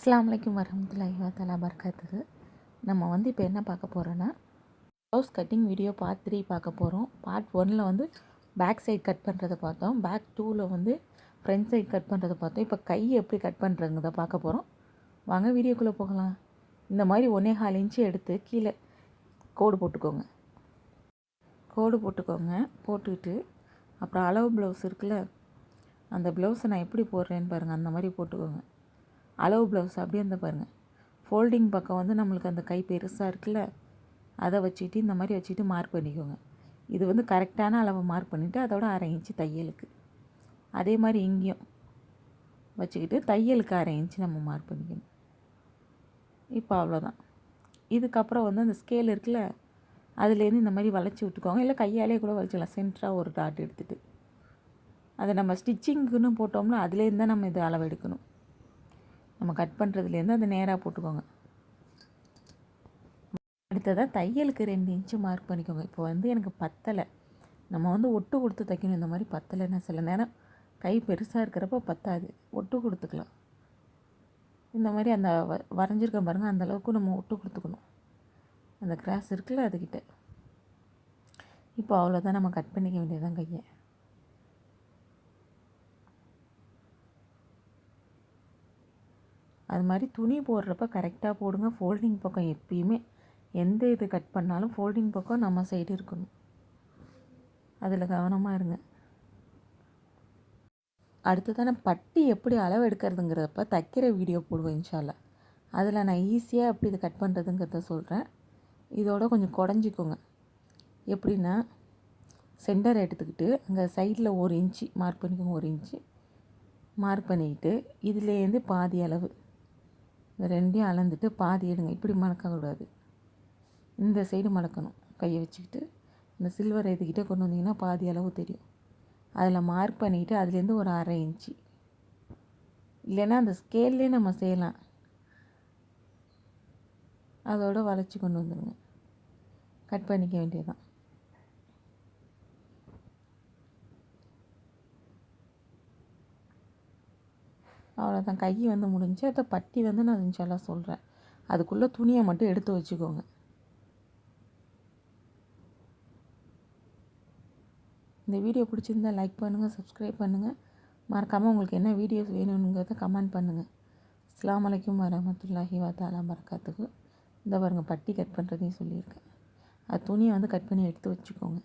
அஸ்ஸலாமு அலைக்கும் வரஹ்மத்துல்லாஹி வ பரகாத்துஹு. நம்ம வந்து இப்போ என்ன பார்க்க போகிறோன்னா, ப்ளவுஸ் கட்டிங் வீடியோ பார்ட் 3 பார்க்க போகிறோம். பார்ட் 1ல் வந்து பேக் சைட் கட் பண்ணுறதை பார்த்தோம். பேக் 2ல் வந்து ஃப்ரண்ட் சைட் கட் பண்ணுறதை பார்த்தோம். இப்போ கை எப்படி கட் பண்ணுறதுங்கிறத பார்க்க போகிறோம். வாங்க வீடியோக்குள்ளே போகலாம். இந்த மாதிரி 1.25 இன்ச்சு எடுத்து கீழே கோடு போட்டுக்கோங்க. போட்டுக்கிட்டு அப்புறம் அளவு ப்ளவுஸ் இருக்குல்ல, அந்த ப்ளவுஸை நான் எப்படி போடுறேன்னு பாருங்கள். அந்த மாதிரி போட்டுக்கோங்க. அளவு ப்ளவுஸ் அப்படியே இந்த பாருங்கள், ஃபோல்டிங் பக்கம் வந்து நம்மளுக்கு அந்த கை பெருசாக இருக்குல்ல, அதை வச்சுக்கிட்டு இந்த மாதிரி வச்சுக்கிட்டு மார்க் பண்ணிக்கோங்க. இது வந்து கரெக்டான அளவை மார்க் பண்ணிவிட்டு அதோட 1/2 இன்ச்சு தையலுக்கு, அதே மாதிரி இங்கேயும் வச்சுக்கிட்டு தையலுக்கு 1/2 இன்ச்சு நம்ம மார்க் பண்ணிக்கணும். இப்போ அவ்வளோதான். இதுக்கப்புறம் வந்து அந்த ஸ்கேல் இருக்குல்ல, அதுலேருந்து இந்த மாதிரி வளைச்சி விட்டுக்கோங்க. இல்லை கையாலே கூட வளைச்சிக்கலாம். சென்டராக ஒரு டாட் எடுத்துகிட்டு அதை நம்ம ஸ்டிச்சிங்குன்னு போட்டோம்னா அதுலேருந்து தான் நம்ம இது அளவு எடுக்கணும். நம்ம கட் பண்ணுறதுலேருந்து அதை நேராக போட்டுக்கோங்க. அடுத்ததாக தையலுக்கு 2 இன்ச்சு மார்க் பண்ணிக்கோங்க. இப்போ வந்து எனக்கு பத்தலை, நம்ம வந்து ஒட்டு கொடுத்து தைக்கணும். இந்த மாதிரி பத்தலைன்னா சில நேரம் கை பெருசாக இருக்கிறப்ப பத்தாது, ஒட்டு கொடுத்துக்கலாம். இந்த மாதிரி அந்த வரைஞ்சிருக்க பாருங்கள், அந்தளவுக்கு நம்ம ஒட்டு கொடுத்துக்கணும். அந்த கிராஸ் இருக்குல்ல அதுக்கிட்ட. இப்போ அவ்வளோதான், நம்ம கட் பண்ணிக்க வேண்டியதுதான் கையை. அது மாதிரி துணி போடுறப்ப கரெக்டாக போடுங்க. ஃபோல்டிங் பக்கம் எப்பயுமே எந்த இது கட் பண்ணாலும் ஃபோல்டிங் பக்கம் நம்ம சைடு இருக்கணும். அதில் கவனமாக இருங்க. அடுத்ததான பட்டி எப்படி அளவு எடுக்கிறதுங்கிறப்ப தைக்கிற வீடியோ போடுவேன் இன்ஷா அல்லாஹ். அதில் நான் ஈஸியாக எப்படி இது கட் பண்ணுறதுங்கிறத சொல்கிறேன். இதோட கொஞ்சம் குடஞ்சிக்கோங்க. எப்படின்னா, சென்டர் எடுத்துக்கிட்டு அங்கே சைடில் 1 இன்ச்சு மார்க் பண்ணிக்கோங்க. 1 இன்ச்சு மார்க் பண்ணிக்கிட்டு இதுலேருந்து பாதி அளவு இந்த ரெண்டையும் அளந்துட்டு பாதி எடுங்க. இப்படி மடக்கக்கூடாது, இந்த சைடு மடக்கணும். கையை வச்சுக்கிட்டு இந்த சில்வர் இதுக்கிட்டே கொண்டு வந்தீங்கன்னா பாதி அளவு தெரியும். அதில் மார்க் பண்ணிக்கிட்டு அதுலேருந்து ஒரு 1/2 இன்ச்சு, இல்லைன்னா அந்த ஸ்கேல்லே நம்ம செய்யலாம். அதோடு வளைச்சி கொண்டு வந்துடுங்க. கட் பண்ணிக்க வேண்டியதுதான். அவ்வளோதான், கை வந்து முடிஞ்சு. அதை பட்டி வந்து நான் இன்ஷால்லாம் சொல்கிறேன். அதுக்குள்ளே துணியை மட்டும் எடுத்து வச்சுக்கோங்க. இந்த வீடியோ பிடிச்சிருந்தால் லைக் பண்ணுங்கள், சப்ஸ்கிரைப் பண்ணுங்கள். மறக்காமல் உங்களுக்கு என்ன வீடியோஸ் வேணுங்கிறத கமெண்ட் பண்ணுங்கள். அஸ்ஸலாமு அலைக்கும் வரஹ்மத்துல்லாஹி வ பரகாத்துஹு. இந்த பாருங்கள், பட்டி கட் பண்ணுறதையும் சொல்லியிருக்கேன். அது துணியை வந்து கட் பண்ணி எடுத்து வச்சுக்கோங்க.